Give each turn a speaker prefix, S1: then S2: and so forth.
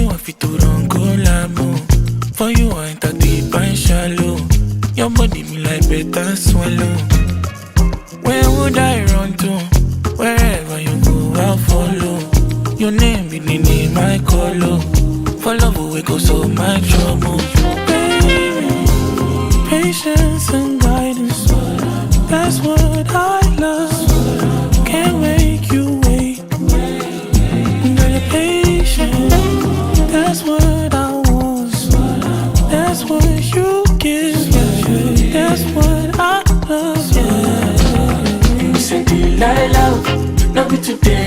S1: you, I fit to run collabo. For you, I enter deep and shallow. Your body me like better swallow. Where would I run to? Wherever you go, I'll follow. Your name be the name I call. For love, we go so much trouble. Baby, patience and guidance, that's what I love. Can't make you wait. Girl, you're patient, that's what I want. That's what you give, yeah. That's what I love, yeah. You said Delilah, love you today.